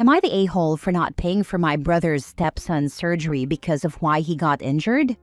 Am I the a-hole for not paying for my brother's stepson's surgery because of why he got injured?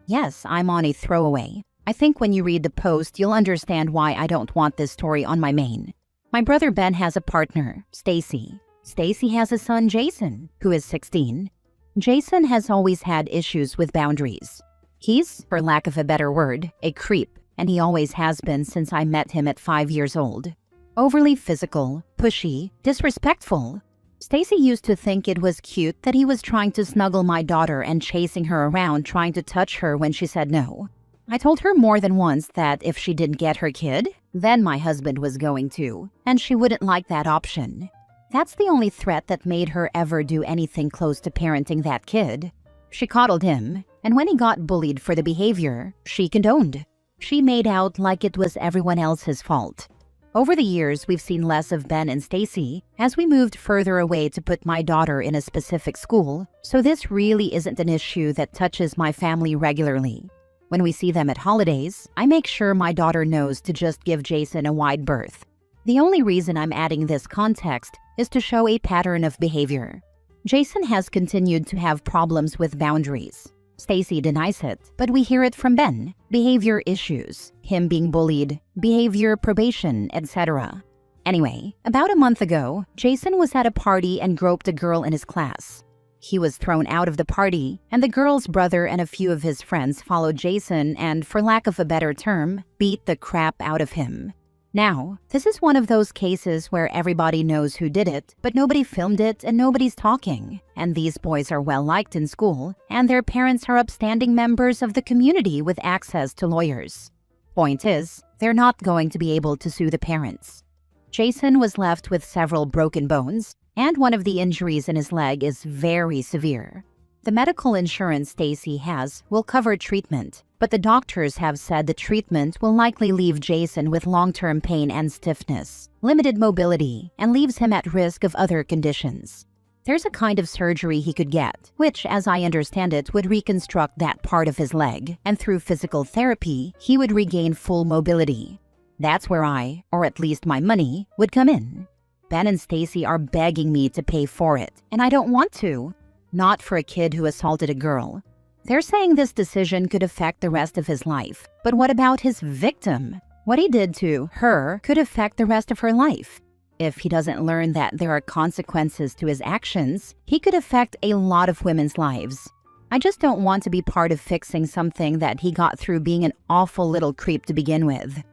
Yes, I'm on a throwaway. I think when you read the post, you'll understand why I don't want this story on my main. My brother Ben has a partner, Stacy. Stacy has a son, Jason, who is 16. Jason has always had issues with boundaries. He's, for lack of a better word, a creep, and he always has been since I met him at 5 years old. Overly physical, pushy, disrespectful. Stacy used to think it was cute that he was trying to snuggle my daughter and chasing her around trying to touch her when she said no. I told her more than once that if she didn't get her kid, then my husband was going to, and she wouldn't like that option. That's the only threat that made her ever do anything close to parenting that kid. She coddled him, and when he got bullied for the behavior, she condoned. She made out like it was everyone else's fault. Over the years, we've seen less of Ben and Stacy as we moved further away to put my daughter in a specific school, so this really isn't an issue that touches my family regularly. When we see them at holidays, I make sure my daughter knows to just give Jason a wide berth. The only reason I'm adding this context is to show a pattern of behavior. Jason has continued to have problems with boundaries. Stacy denies it, but we hear it from Ben. Behavior issues, him being bullied, behavior probation, etc. Anyway, about a month ago, Jason was at a party and groped a girl in his class. He was thrown out of the party, and the girl's brother and a few of his friends followed Jason and, for lack of a better term, beat the crap out of him. Now, this is one of those cases where everybody knows who did it, but nobody filmed it and nobody's talking. And these boys are well liked in school, and their parents are upstanding members of the community with access to lawyers. Point is, they're not going to be able to sue the parents. Jason was left with several broken bones, and one of the injuries in his leg is very severe. The medical insurance Stacy has will cover treatment, but the doctors have said the treatment will likely leave Jason with long-term pain and stiffness, limited mobility, and leaves him at risk of other conditions. There's a kind of surgery he could get, which, as I understand it, would reconstruct that part of his leg, and through physical therapy, he would regain full mobility. That's where I, or at least my money, would come in. Ben and Stacy are begging me to pay for it, and I don't want to. Not for a kid who assaulted a girl. They're saying this decision could affect the rest of his life. But what about his victim? What he did to her could affect the rest of her life. If he doesn't learn that there are consequences to his actions, he could affect a lot of women's lives. I just don't want to be part of fixing something that he got through being an awful little creep to begin with.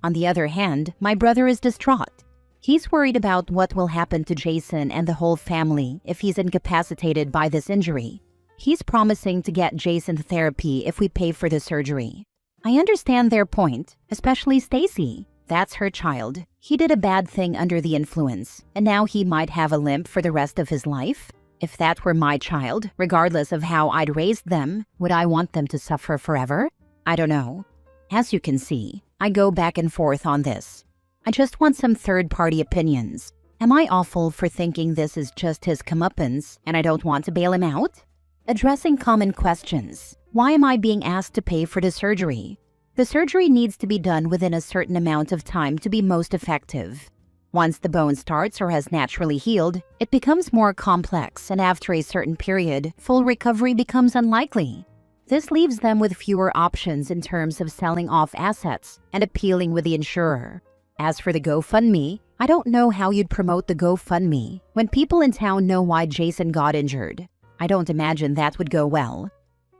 On the other hand, my brother is distraught. He's worried about what will happen to Jason and the whole family if he's incapacitated by this injury. He's promising to get Jason therapy if we pay for the surgery. I understand their point, especially Stacy. That's her child. He did a bad thing under the influence, and now he might have a limp for the rest of his life. If that were my child, regardless of how I'd raised them, would I want them to suffer forever? I don't know. As you can see, I go back and forth on this. I just want some third-party opinions. Am I awful for thinking this is just his comeuppance and I don't want to bail him out? Addressing common questions. Why am I being asked to pay for the surgery? The surgery needs to be done within a certain amount of time to be most effective. Once the bone starts or has naturally healed, it becomes more complex, and after a certain period, full recovery becomes unlikely. This leaves them with fewer options in terms of selling off assets and appealing with the insurer. As for the GoFundMe, I don't know how you'd promote the GoFundMe when people in town know why Jason got injured. I don't imagine that would go well.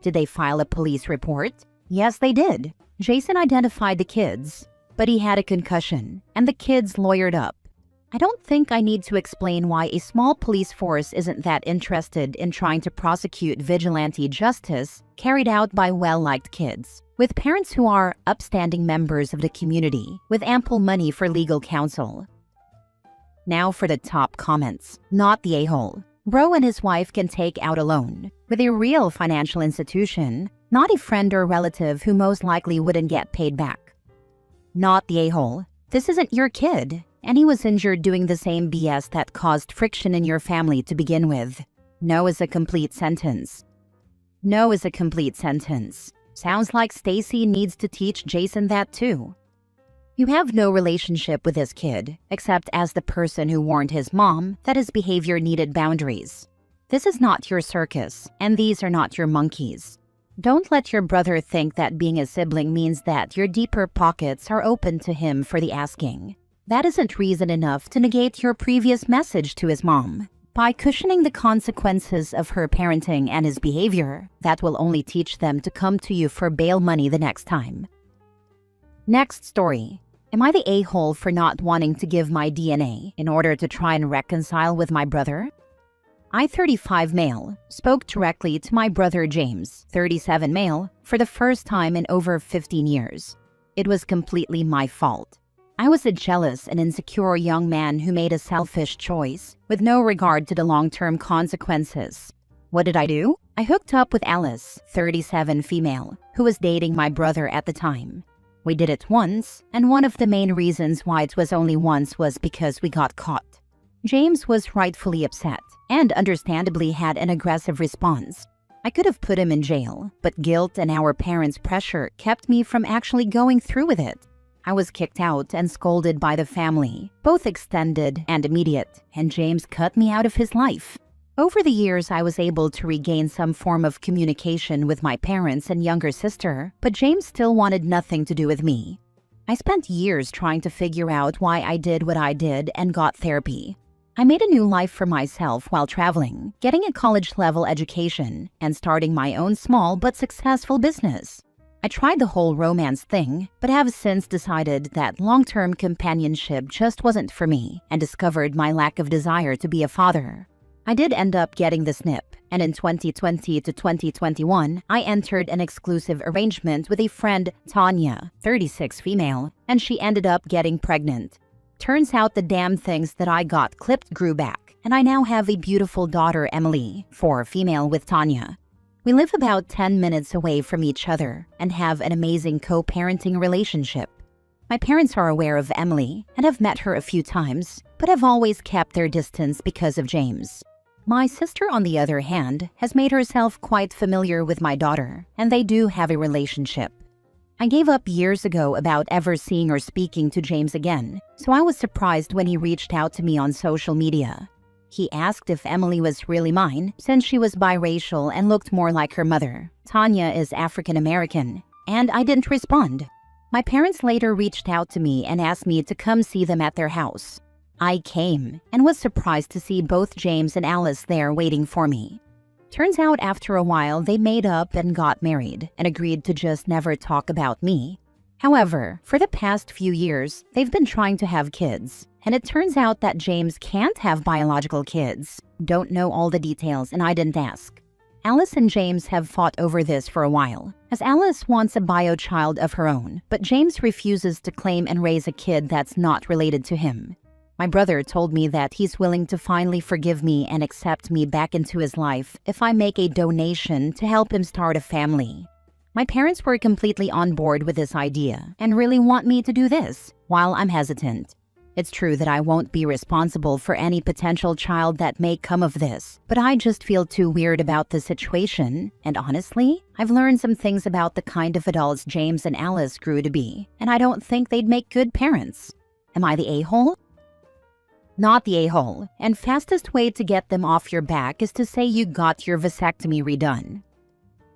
Did they file a police report? Yes, they did. Jason identified the kids, but he had a concussion, and the kids lawyered up. I don't think I need to explain why a small police force isn't that interested in trying to prosecute vigilante justice carried out by well-liked kids, with parents who are upstanding members of the community with ample money for legal counsel. Now for the top comments. Not the a-hole. Bro and his wife can take out a loan with a real financial institution, not a friend or relative who most likely wouldn't get paid back. Not the a-hole. This isn't your kid, and he was injured doing the same BS that caused friction in your family to begin with. No is a complete sentence. No is a complete sentence. Sounds like Stacy needs to teach Jason that too. You have no relationship with this kid, except as the person who warned his mom that his behavior needed boundaries. This is not your circus, and these are not your monkeys. Don't let your brother think that being a sibling means that your deeper pockets are open to him for the asking. That isn't reason enough to negate your previous message to his mom. By cushioning the consequences of her parenting and his behavior, that will only teach them to come to you for bail money the next time. Next story. Am I the a-hole for not wanting to give my DNA in order to try and reconcile with my brother? I, 35 male, spoke directly to my brother James, 37 male, for the first time in over 15 years. It was completely my fault. I was a jealous and insecure young man who made a selfish choice with no regard to the long-term consequences. What did I do? I hooked up with Alice, 37 female, who was dating my brother at the time. We did it once, and one of the main reasons why it was only once was because we got caught. James was rightfully upset and understandably had an aggressive response. I could have put him in jail, but guilt and our parents' pressure kept me from actually going through with it. I was kicked out and scolded by the family, both extended and immediate, and James cut me out of his life. Over the years, I was able to regain some form of communication with my parents and younger sister, but James still wanted nothing to do with me. I spent years trying to figure out why I did what I did and got therapy. I made a new life for myself while traveling, getting a college-level education, and starting my own small but successful business. I tried the whole romance thing, but have since decided that long-term companionship just wasn't for me and discovered my lack of desire to be a father. I did end up getting the snip, and in 2020 to 2021, I entered an exclusive arrangement with a friend, Tanya, 36 female, and she ended up getting pregnant. Turns out the damn things that I got clipped grew back, and I now have a beautiful daughter, Emily, 4 female with Tanya. We live about 10 minutes away from each other and have an amazing co-parenting relationship. My parents are aware of Emily and have met her a few times, but have always kept their distance because of James. My sister, on the other hand, has made herself quite familiar with my daughter, and they do have a relationship. I gave up years ago about ever seeing or speaking to James again, so I was surprised when he reached out to me on social media. He asked if Emily was really mine, since she was biracial and looked more like her mother. Tanya is African American, and I didn't respond. My parents later reached out to me and asked me to come see them at their house. I came and was surprised to see both James and Alice there waiting for me. Turns out after a while they made up and got married and agreed to just never talk about me. However, for the past few years, they've been trying to have kids, and it turns out that James can't have biological kids. Don't know all the details, and I didn't ask. Alice and James have fought over this for a while, as Alice wants a bio child of her own, but James refuses to claim and raise a kid that's not related to him. My brother told me that he's willing to finally forgive me and accept me back into his life if I make a donation to help him start a family. My parents were completely on board with this idea and really want me to do this, while I'm hesitant. It's true that I won't be responsible for any potential child that may come of this, but I just feel too weird about the situation, and honestly, I've learned some things about the kind of adults James and Alice grew to be, and I don't think they'd make good parents. Am I the a-hole? Not the a-hole, and fastest way to get them off your back is to say you got your vasectomy redone.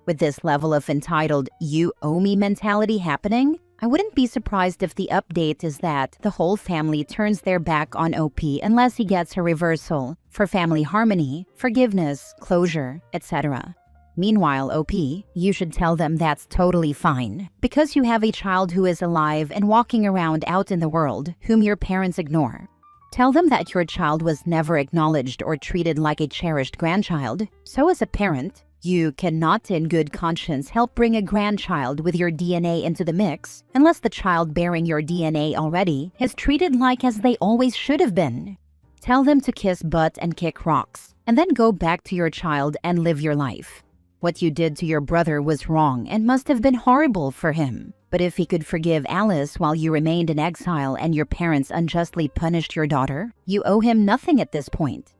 With this level of entitled "you owe me" mentality happening, I wouldn't be surprised if the update is that the whole family turns their back on OP unless he gets a reversal for family harmony, forgiveness, closure, etc. Meanwhile, OP, you should tell them that's totally fine, because you have a child who is alive and walking around out in the world whom your parents ignore. Tell them that your child was never acknowledged or treated like a cherished grandchild, so as a parent, you cannot in good conscience help bring a grandchild with your DNA into the mix unless the child bearing your DNA already is treated like as they always should have been. Tell them to kiss butt and kick rocks, and then go back to your child and live your life. What you did to your brother was wrong and must have been horrible for him. But if he could forgive Alice while you remained in exile and your parents unjustly punished your daughter, you owe him nothing at this point.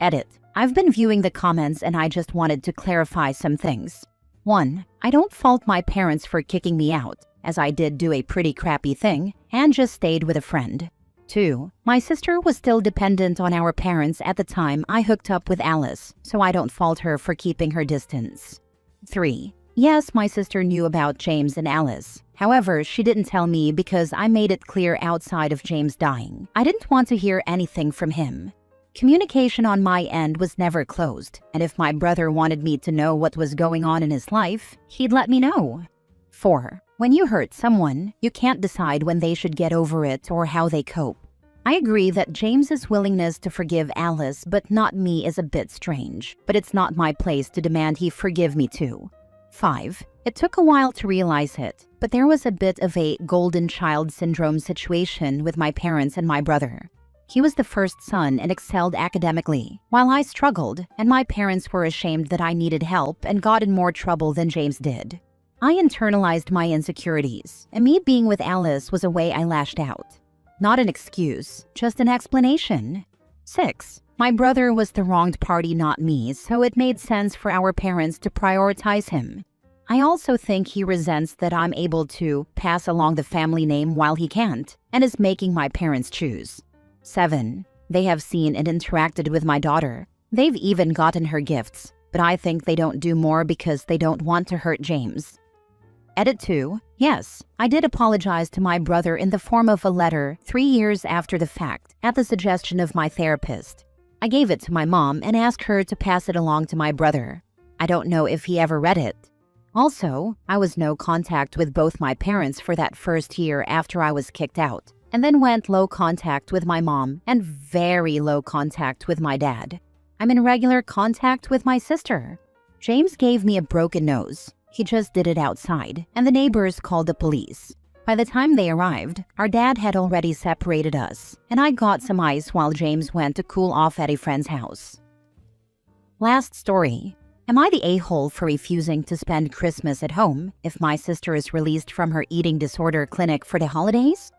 Edit. I've been viewing the comments and I just wanted to clarify some things. 1. I don't fault my parents for kicking me out. as I did do a pretty crappy thing, and just stayed with a friend. 2. My sister was still dependent on our parents at the time I hooked up with Alice, so I don't fault her for keeping her distance. 3. Yes, my sister knew about James and Alice. However, she didn't tell me because I made it clear outside of James dying. I didn't want to hear anything from him. Communication on my end was never closed, and if my brother wanted me to know what was going on in his life, he'd let me know. 4. When you hurt someone, you can't decide when they should get over it or how they cope. I agree that James's willingness to forgive Alice but not me is a bit strange, but it's not my place to demand he forgive me too. 5. It took a while to realize it, but there was a bit of a golden child syndrome situation with my parents and my brother. He was the first son and excelled academically, while I struggled, and my parents were ashamed that I needed help and got in more trouble than James did. I internalized my insecurities, and me being with Alice was a way I lashed out. Not an excuse, just an explanation. 6. My brother was the wronged party, not me, so it made sense for our parents to prioritize him. I also think he resents that I'm able to pass along the family name while he can't, and is making my parents choose. 7. They have seen and interacted with my daughter. They've even gotten her gifts, but I think they don't do more because they don't want to hurt James. Edit 2. Yes, I did apologize to my brother in the form of a letter 3 years after the fact, at the suggestion of my therapist. I gave it to my mom and asked her to pass it along to my brother. I don't know if he ever read it. Also, I was no contact with both my parents for that first year after I was kicked out, and then went low contact with my mom and very low contact with my dad. I'm in regular contact with my sister. James gave me a broken nose. He just did it outside, and the neighbors called the police. By the time they arrived, our dad had already separated us, and I got some ice while James went to cool off at a friend's house. Last story. Am I the a-hole for refusing to spend Christmas at home if my sister is released from her eating disorder clinic for the holidays?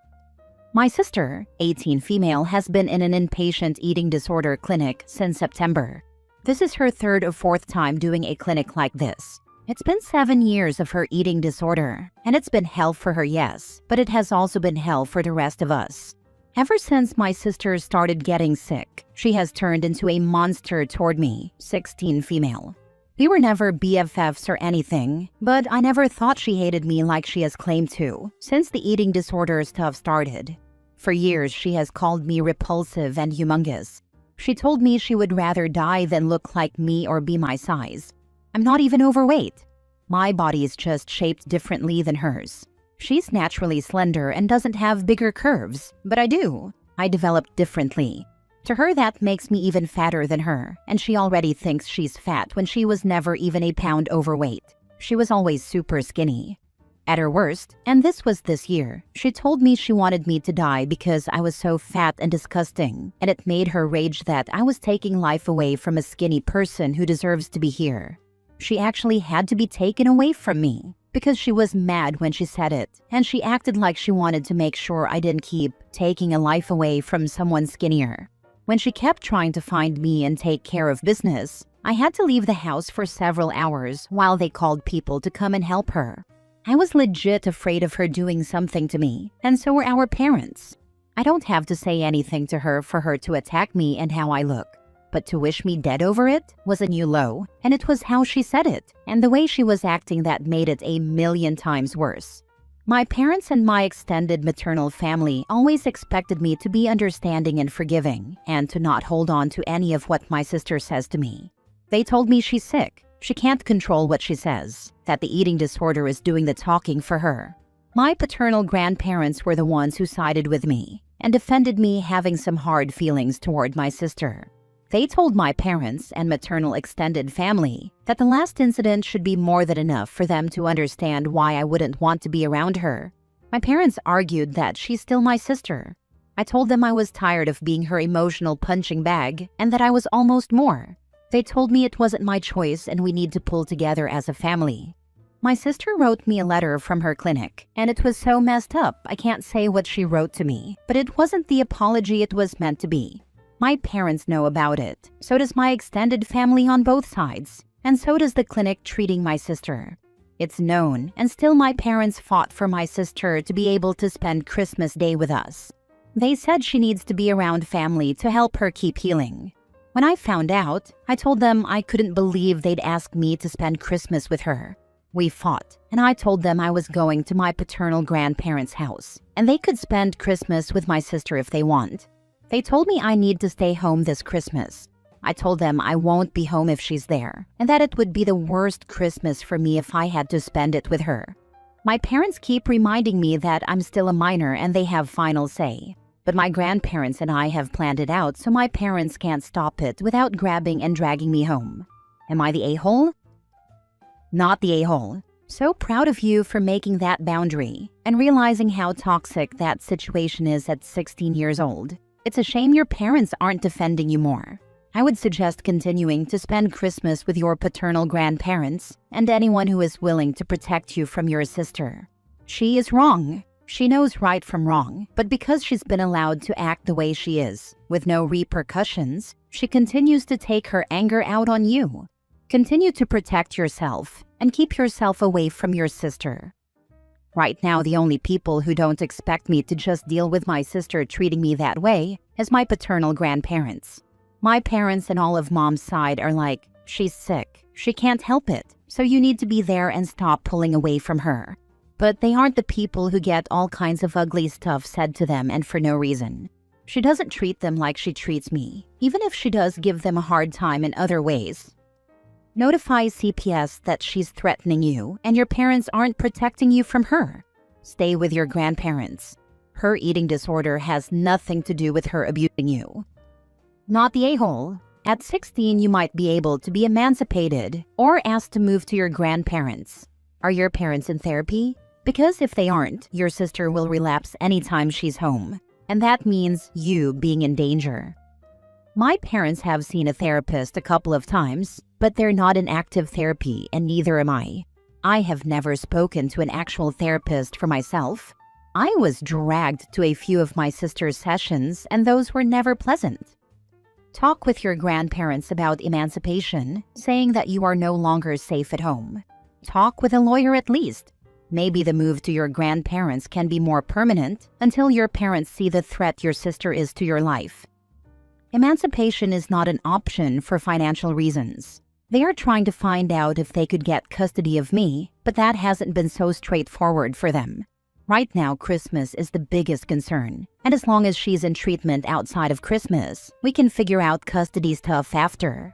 My sister, 18 female, has been in an inpatient eating disorder clinic since September. This is her 3rd or 4th time doing a clinic like this. It's been 7 years of her eating disorder, and it's been hell for her, yes, but it has also been hell for the rest of us. Ever since my sister started getting sick, she has turned into a monster toward me, 16 female. We were never BFFs or anything, but I never thought she hated me like she has claimed to, since the eating disorder stuff started. For years, she has called me repulsive and humongous. She told me she would rather die than look like me or be my size. I'm not even overweight. My body is just shaped differently than hers. She's naturally slender and doesn't have bigger curves, but I do. I developed differently. To her, that makes me even fatter than her, and she already thinks she's fat when she was never even a pound overweight. She was always super skinny. At her worst, and this was this year, she told me she wanted me to die because I was so fat and disgusting, and it made her rage that I was taking life away from a skinny person who deserves to be here. She actually had to be taken away from me because she was mad when she said it, and she acted like she wanted to make sure I didn't keep taking a life away from someone skinnier. When she kept trying to find me and take care of business, I had to leave the house for several hours while they called people to come and help her. I was legit afraid of her doing something to me, and so were our parents. I don't have to say anything to her for her to attack me and how I look. But to wish me dead over it was a new low, and it was how she said it, and the way she was acting that made it a million times worse. My parents and my extended maternal family always expected me to be understanding and forgiving, and to not hold on to any of what my sister says to me. They told me she's sick, she can't control what she says, that the eating disorder is doing the talking for her. My paternal grandparents were the ones who sided with me, and defended me having some hard feelings toward my sister. They told my parents and maternal extended family that the last incident should be more than enough for them to understand why I wouldn't want to be around her. My parents argued that she's still my sister. I told them I was tired of being her emotional punching bag and that I was almost more. They told me it wasn't my choice and we need to pull together as a family. My sister wrote me a letter from her clinic, and it was so messed up I can't say what she wrote to me, but it wasn't the apology it was meant to be. My parents know about it, so does my extended family on both sides, and so does the clinic treating my sister. It's known, and still my parents fought for my sister to be able to spend Christmas Day with us. They said she needs to be around family to help her keep healing. When I found out, I told them I couldn't believe they'd ask me to spend Christmas with her. We fought, and I told them I was going to my paternal grandparents' house, and they could spend Christmas with my sister if they want. They told me I need to stay home this Christmas. I told them I won't be home if she's there, and that it would be the worst Christmas for me if I had to spend it with her. My parents keep reminding me that I'm still a minor and they have final say. But my grandparents and I have planned it out so my parents can't stop it without grabbing and dragging me home. Am I the a-hole? Not the a-hole. So proud of you for making that boundary and realizing how toxic that situation is at 16 years old. It's a shame your parents aren't defending you more. I would suggest continuing to spend Christmas with your paternal grandparents and anyone who is willing to protect you from your sister. She is wrong. She knows right from wrong, but because she's been allowed to act the way she is, with no repercussions, she continues to take her anger out on you. Continue to protect yourself and keep yourself away from your sister. Right now, the only people who don't expect me to just deal with my sister treating me that way is my paternal grandparents. My parents and all of Mom's side are like, she's sick, she can't help it, so you need to be there and stop pulling away from her. But they aren't the people who get all kinds of ugly stuff said to them and for no reason. She doesn't treat them like she treats me, even if she does give them a hard time in other ways. Notify CPS that she's threatening you and your parents aren't protecting you from her. Stay with your grandparents. Her eating disorder has nothing to do with her abusing you. Not the a-hole. At 16, you might be able to be emancipated or asked to move to your grandparents. Are your parents in therapy? Because if they aren't, your sister will relapse anytime she's home, and that means you being in danger. My parents have seen a therapist a couple of times, but they're not in active therapy, and neither am I. I have never spoken to an actual therapist for myself. I was dragged to a few of my sister's sessions, and those were never pleasant. Talk with your grandparents about emancipation, saying that you are no longer safe at home. Talk with a lawyer at least. Maybe the move to your grandparents can be more permanent until your parents see the threat your sister is to your life. Emancipation is not an option for financial reasons. They are trying to find out if they could get custody of me, but that hasn't been so straightforward for them. Right now, Christmas is the biggest concern, and as long as she's in treatment outside of Christmas, we can figure out custody stuff after.